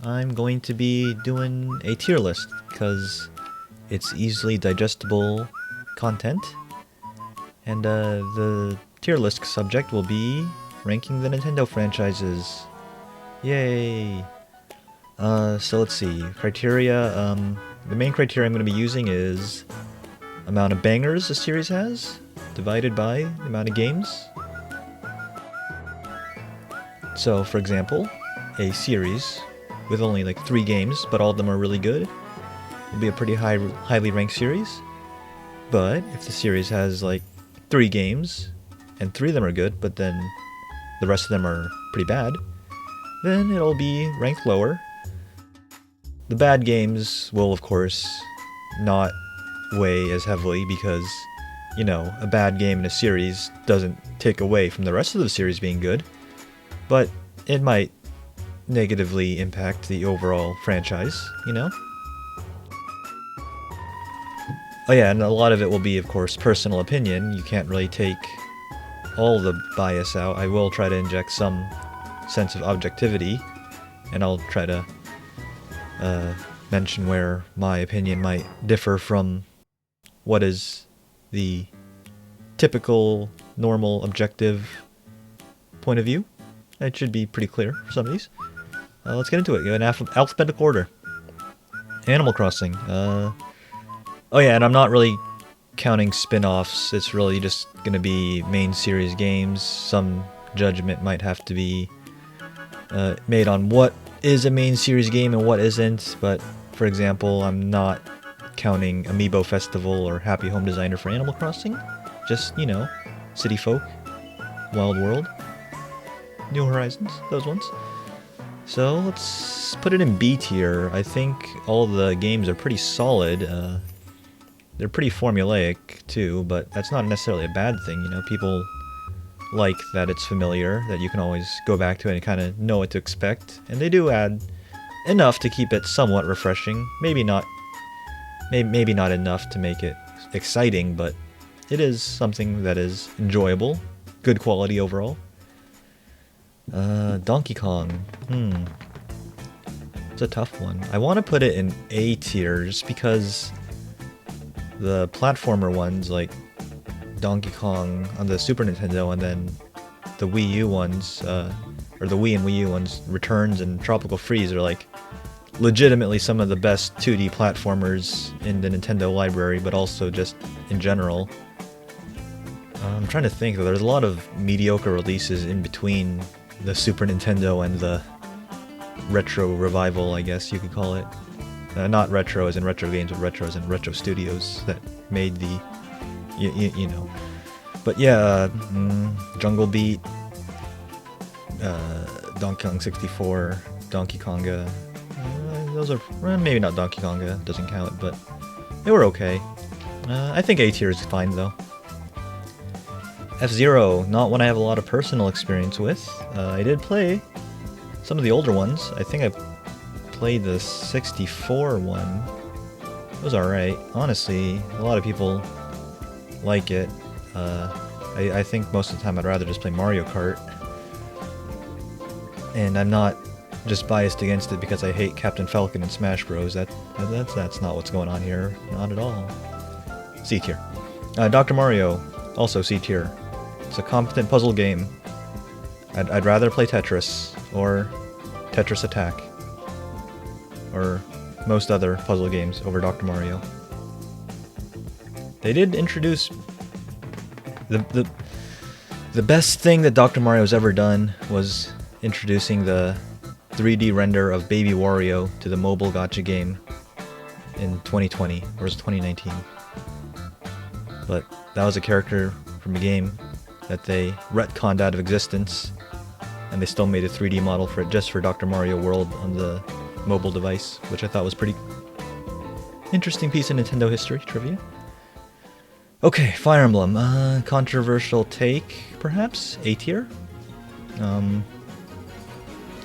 I'm going to be doing a tier list, because it's easily digestible content. And the tier list subject will be ranking the Nintendo franchises. Yay! So let's see. Criteria, the main criteria I'm going to be using is amount of bangers a series has, divided by the amount of games. So, for example, a series with only like 3 games, but all of them are really good, will be a pretty highly ranked series. But if the series has like 3 games, and 3 of them are good, but then the rest of them are pretty bad, then it'll be ranked lower. The bad games will, of course, not weigh as heavily because, you know, a bad game in a series doesn't take away from the rest of the series being good, but it might negatively impact the overall franchise, you know? Oh yeah, and a lot of it will be, of course, personal opinion. You can't really take all the bias out. I will try to inject some sense of objectivity, and I'll try to mention where my opinion might differ from what is the typical, normal, objective point of view. It should be pretty clear for some of these. Let's get into it. In alphabetical order. Animal Crossing. Oh yeah, and I'm not really counting spin-offs. It's really just gonna be main series games. Some judgment might have to be made on what is a main series game and what isn't, but for example, I'm not counting Amiibo Festival or Happy Home Designer for Animal Crossing. Just, you know, City Folk, Wild World, New Horizons, those ones. So let's put it in B tier. I think all the games are pretty solid. They're pretty formulaic too, but that's not necessarily a bad thing. You know, people like that it's familiar, that you can always go back to it and kind of know what to expect. And they do add enough to keep it somewhat refreshing. Maybe not enough to make it exciting, but it is something that is enjoyable. Good quality overall. Donkey Kong. It's a tough one. I want to put it in A tier just because the platformer ones, like Donkey Kong on the Super Nintendo, and then the Wii U ones, or the Wii and Wii U ones, Returns and Tropical Freeze, are like legitimately some of the best 2D platformers in the Nintendo library, but also just in general. I'm trying to think, though. There's a lot of mediocre releases in between the Super Nintendo and the retro revival, I guess you could call it. Not retro as in retro games, but retro as in retro studios that made the, you know. But yeah, Jungle Beat, Donkey Kong 64, Donkey Konga. Those are, maybe not Donkey Konga, doesn't count, but they were okay. I think A tier is fine though. F-Zero, not one I have a lot of personal experience with. I did play some of the older ones. I think I played the 64 one. It was alright. Honestly, a lot of people like it. I think most of the time I'd rather just play Mario Kart. And I'm not just biased against it because I hate Captain Falcon in Smash Bros. That's not what's going on here. Not at all. C tier. Dr. Mario, also C tier. It's a competent puzzle game. I'd rather play Tetris, or Tetris Attack, or most other puzzle games over Dr. Mario. They did introduce the best thing that Dr. Mario's ever done was introducing the 3D render of Baby Wario to the mobile gacha game in 2020, or was it 2019? But that was a character from a game that they retconned out of existence, and they still made a 3D model for it just for Dr. Mario World on the mobile device, which I thought was pretty interesting piece of Nintendo history trivia. Okay, Fire Emblem. Controversial take, perhaps? A tier?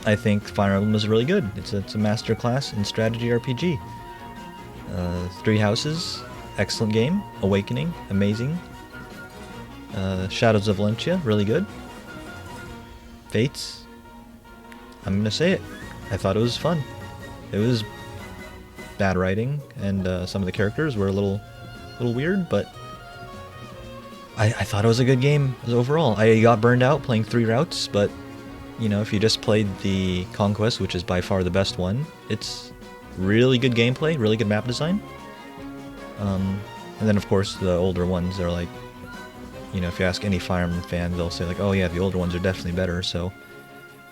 I think Fire Emblem is really good. It's a masterclass in strategy RPG. Three Houses, excellent game. Awakening, amazing. Shadows of Valentia, really good. Fates, I'm gonna say it. I thought it was fun. It was bad writing, and some of the characters were a little weird, but I thought it was a good game overall. I got burned out playing 3 routes, but you know, if you just played the Conquest, which is by far the best one, it's really good gameplay, really good map design. And then of course the older ones are like, you know, if you ask any Fire Emblem fan, they'll say like, oh yeah, the older ones are definitely better. So,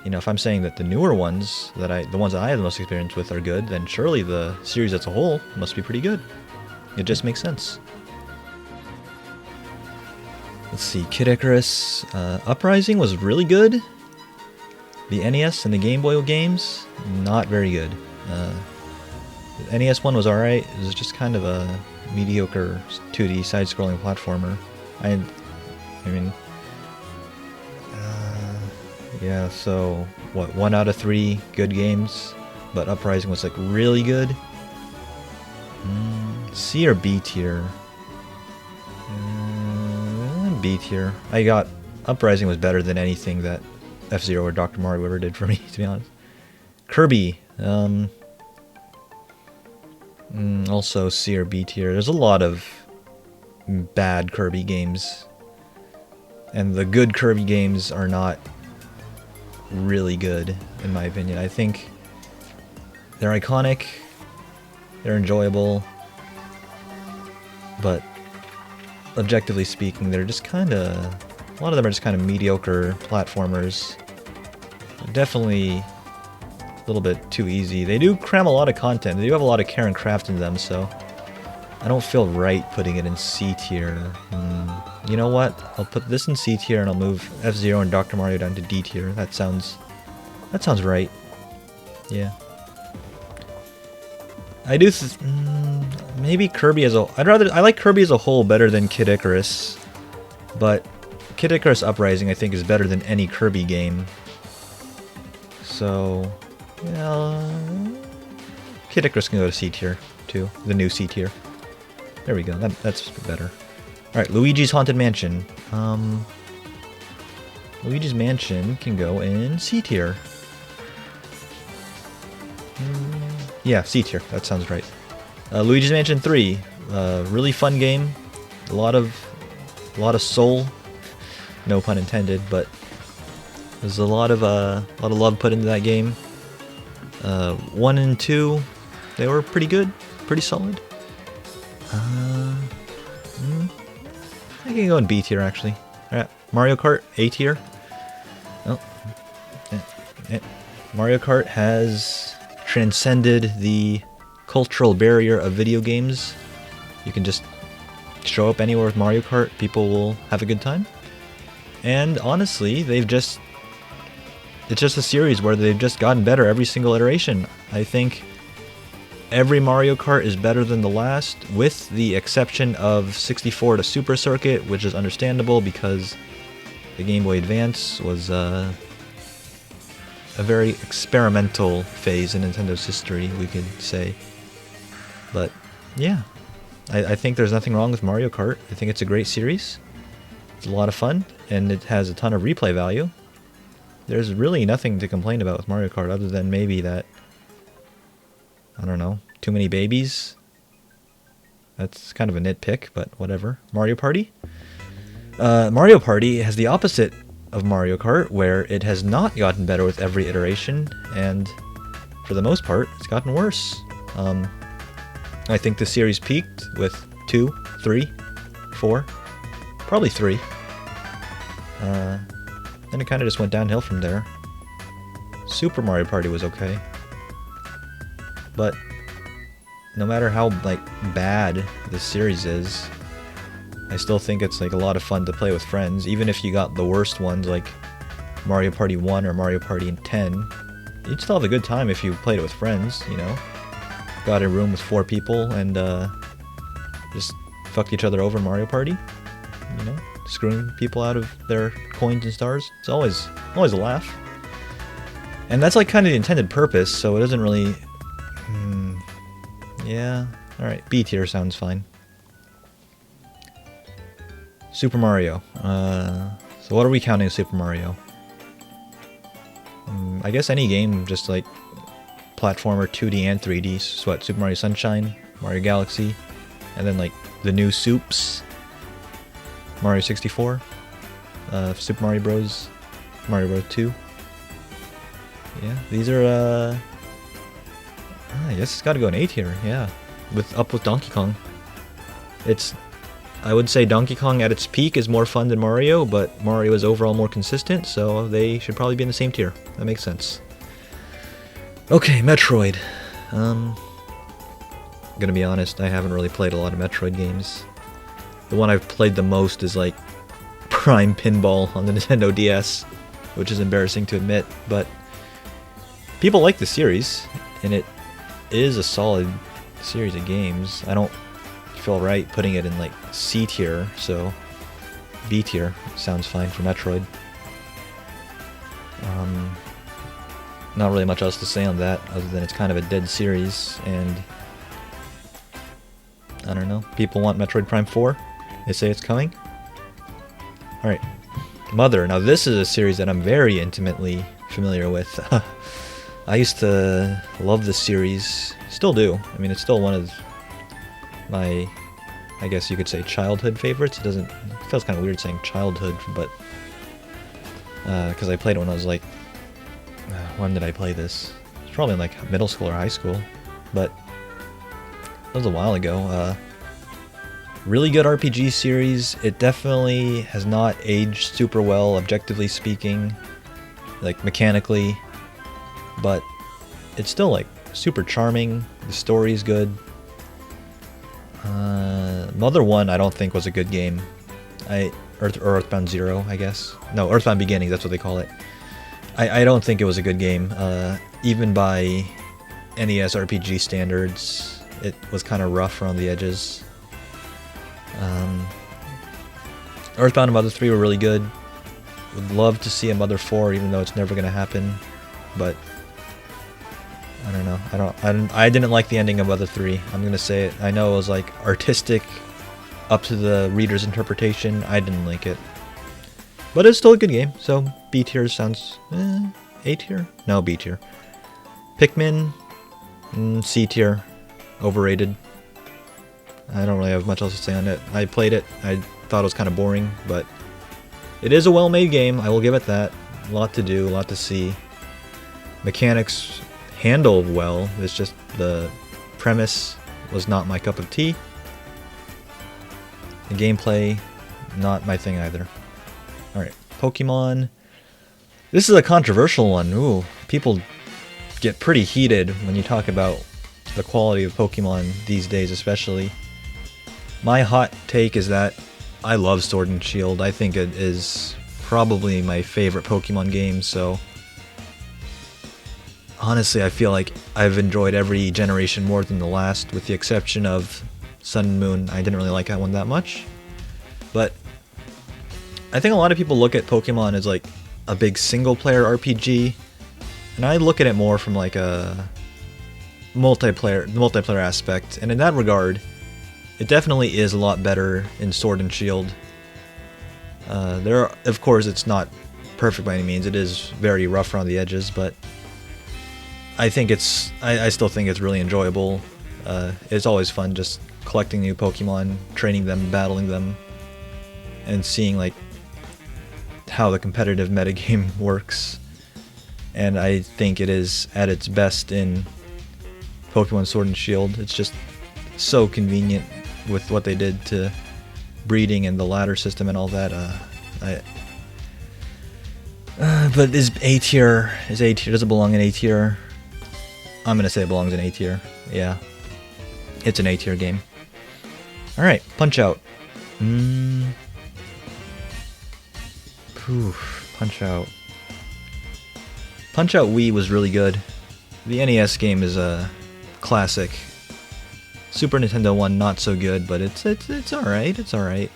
you know, if I'm saying that the newer ones, the ones that I have the most experience with are good, then surely the series as a whole must be pretty good. It just makes sense. Let's see, Kid Icarus Uprising was really good. The NES and the Game Boy games, not very good. The NES one was alright. It was just kind of a mediocre 2D side-scrolling platformer. I mean, yeah, so, what, 1 out of 3 good games, but Uprising was, like, really good? C or B tier? B tier. I got, Uprising was better than anything that F-Zero or Dr. Mario ever did for me, to be honest. Kirby, also C or B tier. There's a lot of bad Kirby games, and the good Kirby games are not really good, in my opinion. I think they're iconic, they're enjoyable, but objectively speaking, they're just kind of, a lot of them are just kind of mediocre platformers. Definitely a little bit too easy. They do cram a lot of content. They do have a lot of care and craft in them, so I don't feel right putting it in C tier. You know what? I'll put this in C tier and I'll move F-Zero and Dr. Mario down to D tier. That sounds right. Yeah. I do maybe Kirby as a I like Kirby as a whole better than Kid Icarus, but Kid Icarus Uprising I think is better than any Kirby game. So, yeah, Kid Icarus can go to C tier too, the new C tier. There we go. That's better. All right, Luigi's Haunted Mansion. Luigi's Mansion can go in C tier. Yeah, C tier. That sounds right. Luigi's Mansion 3, really fun game. A lot of soul, no pun intended, but there's a lot of love put into that game. 1 and 2, they were pretty good, pretty solid. I can go in B tier actually. All right, Mario Kart A tier. Oh, Mario Kart has transcended the cultural barrier of video games. You can just show up anywhere with Mario Kart, people will have a good time. And honestly, it's just a series where they've just gotten better every single iteration. I think every Mario Kart is better than the last, with the exception of 64 to Super Circuit, which is understandable because the Game Boy Advance was a very experimental phase in Nintendo's history, we could say. But yeah, I think there's nothing wrong with Mario Kart. I think it's a great series. It's a lot of fun, and it has a ton of replay value. There's really nothing to complain about with Mario Kart other than maybe that, I don't know, too many babies. That's kind of a nitpick, but whatever. Mario Party? Mario Party has the opposite of Mario Kart, where it has not gotten better with every iteration, and for the most part, it's gotten worse. I think the series peaked with 2, 3, 4, probably 3. Then it kind of just went downhill from there. Super Mario Party was okay, but no matter how like bad the series is, I still think it's like a lot of fun to play with friends. Even if you got the worst ones like Mario Party 1 or Mario Party 10, you'd still have a good time if you played it with friends, you know? Got a room with 4 people and just fucked each other over in Mario Party, you know? Screwing people out of their coins and stars. It's always a laugh. And that's like kind of the intended purpose, so it doesn't really... yeah, alright, B tier sounds fine. Super Mario. So what are we counting as Super Mario? I guess any game just like platformer 2D and 3D. So what, Super Mario Sunshine, Mario Galaxy, and then like the new Soups, Mario 64, Super Mario Bros, Mario Bros 2. Yeah, these are I guess it's got to go in A tier. Yeah, with Donkey Kong. I would say Donkey Kong at its peak is more fun than Mario, but Mario is overall more consistent, so they should probably be in the same tier. That makes sense. Okay, Metroid. Gonna be honest, I haven't really played a lot of Metroid games. The one I've played the most is like Prime Pinball on the Nintendo DS, which is embarrassing to admit, but people like the series, and it is a solid series of games. I don't feel right putting it in like C tier, so B tier sounds fine for Metroid. Not really much else to say on that, other than it's kind of a dead series, and I don't know. People want Metroid Prime 4. They say it's coming. Alright. Mother. Now this is a series that I'm very intimately familiar with. I used to love this series. Still do. I mean, it's still one of my, I guess you could say, childhood favorites. It feels kind of weird saying childhood, but because I played it when I was like, when did I play this? It's probably in like middle school or high school, but that was a while ago. Really good RPG series. It definitely has not aged super well, objectively speaking, like mechanically, but it's still like super charming. The story's good. Mother 1 I don't think was a good game. Earthbound Zero, I guess. No, Earthbound Beginning, that's what they call it. I don't think it was a good game. Even by NES RPG standards, it was kind of rough around the edges. Earthbound and Mother 3 were really good. Would love to see a Mother 4, even though it's never going to happen. But I don't know. I didn't like the ending of Mother 3. I'm going to say it. I know it was like artistic, up to the reader's interpretation. I didn't like it. But it's still a good game, so B tier sounds... A tier? No, B tier. Pikmin, C tier. Overrated. I don't really have much else to say on it. I played it. I thought it was kind of boring, but it is a well-made game. I will give it that. A lot to do, a lot to see. Mechanics handled well. It's just the premise was not my cup of tea. The gameplay, not my thing either. Alright, Pokemon. This is a controversial one. Ooh, people get pretty heated when you talk about the quality of Pokemon these days, especially. My hot take is that I love Sword and Shield. I think it is probably my favorite Pokemon game, so honestly, I feel like I've enjoyed every generation more than the last, with the exception of Sun and Moon. I didn't really like that one that much. But I think a lot of people look at Pokemon as like a big single-player RPG, and I look at it more from like a multiplayer aspect. And in that regard, it definitely is a lot better in Sword and Shield. Of course, it's not perfect by any means. It is very rough around the edges, but I think I still think it's really enjoyable. It's always fun just collecting new Pokemon, training them, battling them, and seeing like how the competitive metagame works. And I think it is at its best in Pokemon Sword and Shield. It's just so convenient with what they did to breeding and the ladder system and all that. But is A tier? Does it belong in A tier? I'm gonna say it belongs in A tier. Yeah, it's an A tier game. All right, Punch Out. Punch Out. Punch Out Wii was really good. The NES game is a classic. Super Nintendo one not so good, but it's alright. It's alright.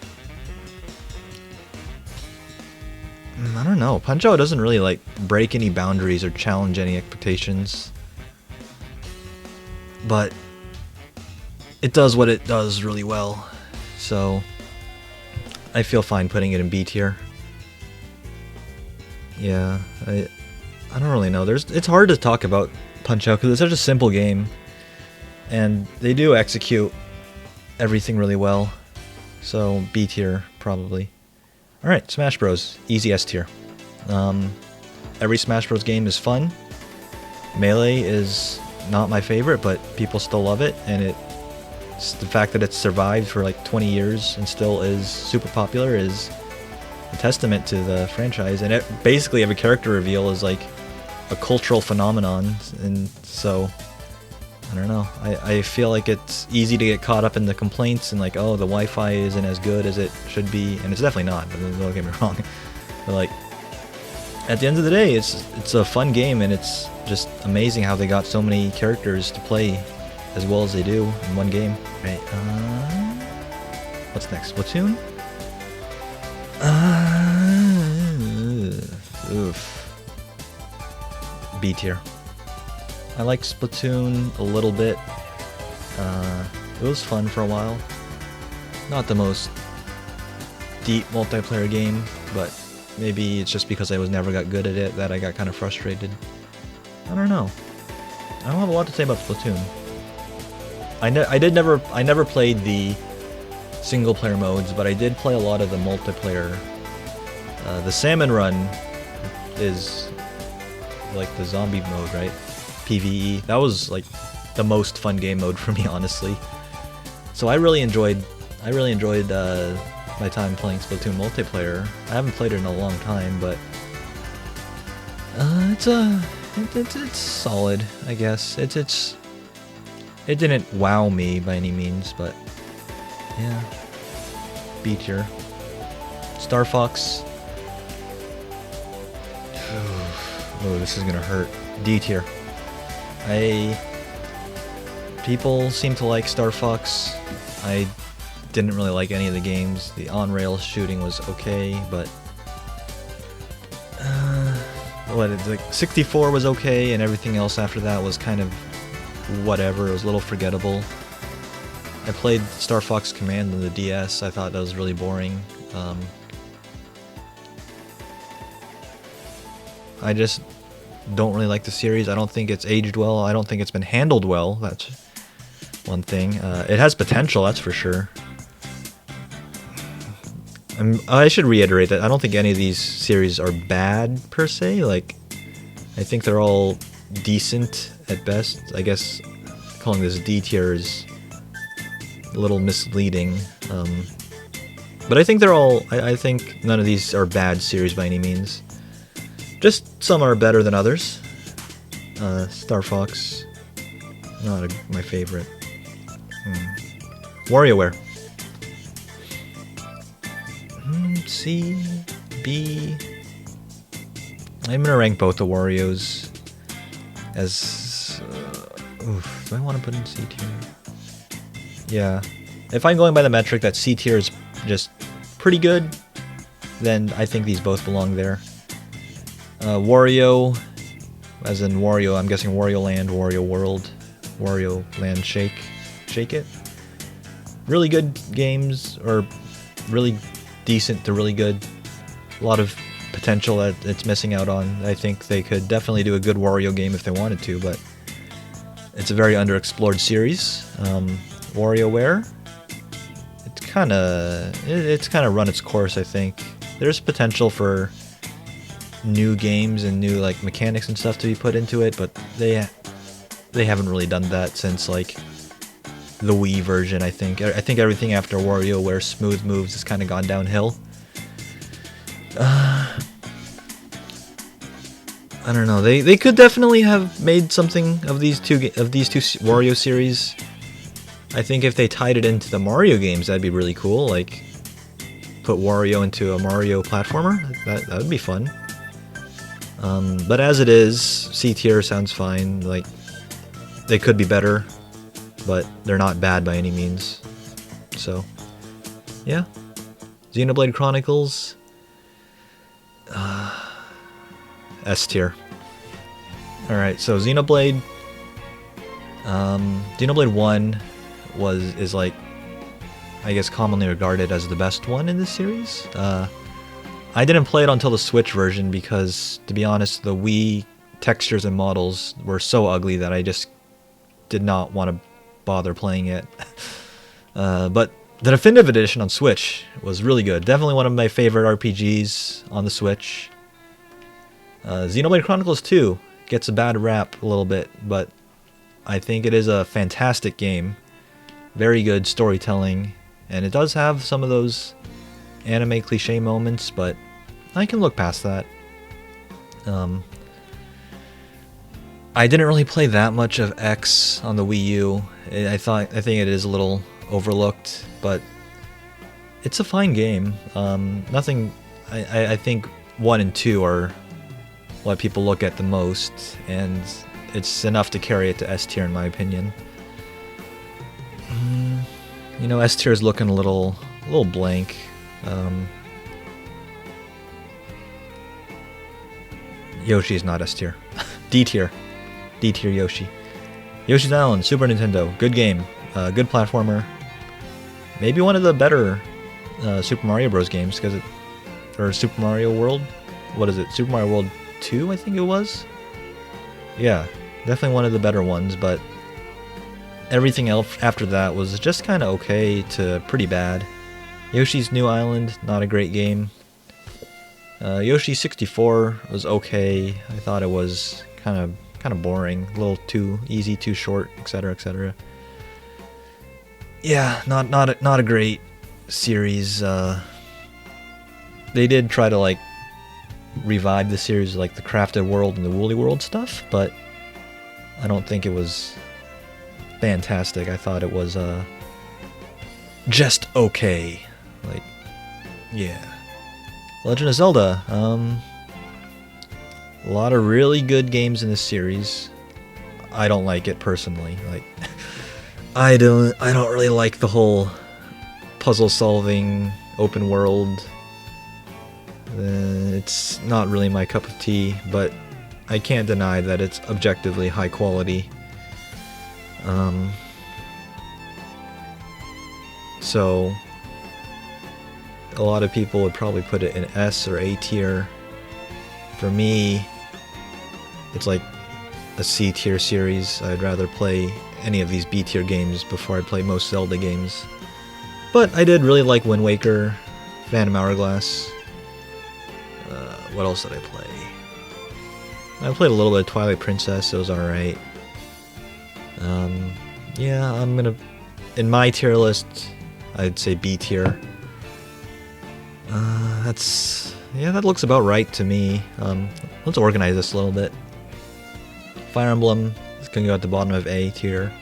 I don't know. Punch Out doesn't really like break any boundaries or challenge any expectations, but it does what it does really well. So I feel fine putting it in B tier. Yeah, I don't really know. It's hard to talk about Punch-Out because it's such a simple game, and they do execute everything really well. So B tier probably. All right, Smash Bros. Easy S tier. Every Smash Bros. Game is fun. Melee is not my favorite, but people still love it, and the fact that it's survived for like 20 years and still is super popular is a testament to the franchise. And basically every character reveal is like a cultural phenomenon, and so I don't know. I feel like it's easy to get caught up in the complaints and like, oh, the Wi-Fi isn't as good as it should be, and it's definitely not. But don't get me wrong. But like, at the end of the day, it's a fun game, and it's just amazing how they got so many characters to play as well as they do in one game. Right. What's next? Splatoon? Oof. B tier. I like Splatoon a little bit. It was fun for a while. Not the most deep multiplayer game, but maybe it's just because I never got good at it that I got kind of frustrated. I don't know. I don't have a lot to say about Splatoon. I never played the single player modes, but I did play a lot of the multiplayer. The Salmon Run is like the zombie mode, right? PvE. That was like the most fun game mode for me, honestly. So I really enjoyed my time playing Splatoon multiplayer. I haven't played it in a long time, but it's solid, I guess. It didn't wow me by any means, but yeah. B tier. Star Fox. Oh, this is gonna hurt. D tier. People seem to like Star Fox. I didn't really like any of the games. The on-rail shooting was okay, but like 64 was okay, and everything else after that was kind of whatever. It was a little forgettable. I played Star Fox Command on the DS. I thought that was really boring. I just don't really like the series. I don't think it's aged well. I don't think it's been handled well. That's one thing. It has potential, that's for sure. I should reiterate that I don't think any of these series are bad per se. Like, I think they're all decent at best. I guess calling this D tier is a little misleading. But I think they're all. I think none of these are bad series by any means. Just some are better than others. Star Fox, not my favorite. WarioWare. C, B. I'm gonna rank both the Warios as. Oof, do I want to put in C tier? Yeah. If I'm going by the metric that C tier is just pretty good, then I think these both belong there. Wario, as in Wario, I'm guessing Wario Land, Wario World, Wario Land Shake It. Really good games, or really decent to really good. A lot of potential that it's missing out on. I think they could definitely do a good Wario game if they wanted to, but it's a very underexplored series. WarioWare, it's kind of run its course, I think. There's potential for new games and new like mechanics and stuff to be put into it, but they haven't really done that since like the Wii version. I think everything after WarioWare Smooth Moves has kind of gone downhill. I don't know. They could definitely have made something of these two Wario series. I think if they tied it into the Mario games, that'd be really cool. Like, put Wario into a Mario platformer. That would be fun. But as it is, C tier sounds fine. Like, they could be better, but they're not bad by any means. So, yeah. Xenoblade Chronicles. S tier. Alright, so Xenoblade 1 is like, I guess, commonly regarded as the best one in this series. I didn't play it until the Switch version because, to be honest, the Wii textures and models were so ugly that I just did not want to bother playing it. But the definitive edition on Switch was really good. Definitely one of my favorite RPGs on the Switch. Xenoblade Chronicles 2 gets a bad rap a little bit, but I think it is a fantastic game. Very good storytelling, and it does have some of those anime cliche moments, but I can look past that. I didn't really play that much of X on the Wii U. I think it is a little overlooked, but it's a fine game. Nothing. I think 1 and 2 are what people look at the most, and it's enough to carry it to S tier in my opinion. You know, S tier is looking a little blank. Yoshi is not S tier. D tier. D tier Yoshi. Yoshi's Island, Super Nintendo. Good game. Good platformer. Maybe one of the better Super Mario Bros. Games, or Super Mario World? What is it? Super Mario World 2, I think it was? Yeah, definitely one of the better ones, but everything else after that was just kind of okay to pretty bad. Yoshi's New Island, not a great game. Yoshi 64 was okay. I thought it was kind of boring, a little too easy, too short, etc., etc. Yeah, not a great series. They did try to like revive the series, like the Crafted World and the Woolly World stuff, but I don't think it was fantastic. I thought it was just okay. Like, yeah. Legend of Zelda. A lot of really good games in this series. I don't like it personally. Like, I don't really like the whole puzzle solving open world. It's not really my cup of tea, but I can't deny that it's objectively high quality. So a lot of people would probably put it in S or A tier. For me, it's like a C tier series. I'd rather play any of these B tier games before I play most Zelda games. But I did really like Wind Waker, Phantom Hourglass. What else did I play? I played a little bit of Twilight Princess. It was alright. Yeah, I'm gonna... In my tier list, I'd say B tier. That looks about right to me. Let's organize this a little bit. Fire Emblem is gonna go at the bottom of A tier.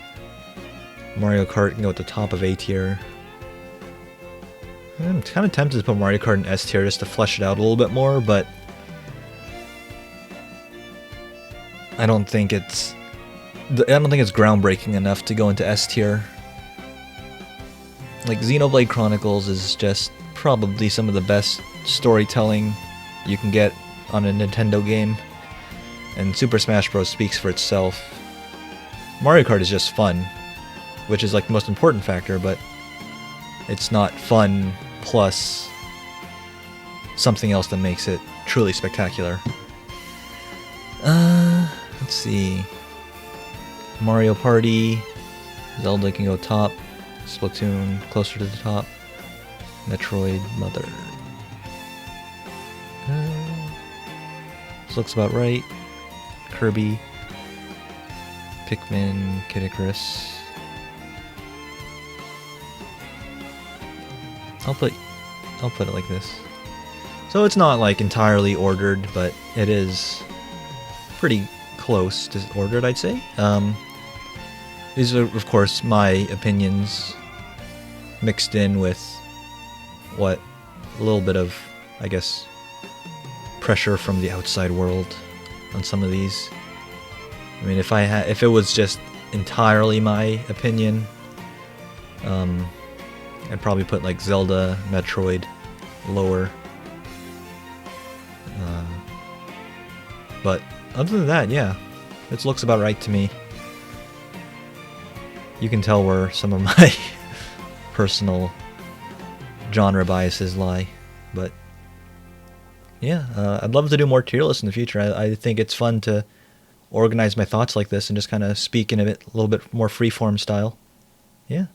Mario Kart can go at the top of A tier. I'm kind of tempted to put Mario Kart in S tier just to flesh it out a little bit more, but I don't think it's groundbreaking enough to go into S tier. Like, Xenoblade Chronicles is just probably some of the best storytelling you can get on a Nintendo game, and Super Smash Bros. Speaks for itself. Mario Kart is just fun, which is like the most important factor, but it's not fun plus something else that makes it truly spectacular. Let's see. Mario Party, Zelda can go top, Splatoon closer to the top, Metroid, Mother. This looks about right. Kirby, Pikmin, Kid Icarus. I'll put it like this. So it's not like entirely ordered, but it is pretty close to ordered, I'd say. These are, of course, my opinions mixed in with a little bit of, I guess, pressure from the outside world on some of these. I mean, if it was just entirely my opinion, I'd probably put like Zelda, Metroid lower. But other than that, yeah, it looks about right to me. You can tell where some of my personal genre biases lie, but yeah, I'd love to do more tier lists in the future. I think it's fun to organize my thoughts like this and just kind of speak in a little bit more free-form style. Yeah.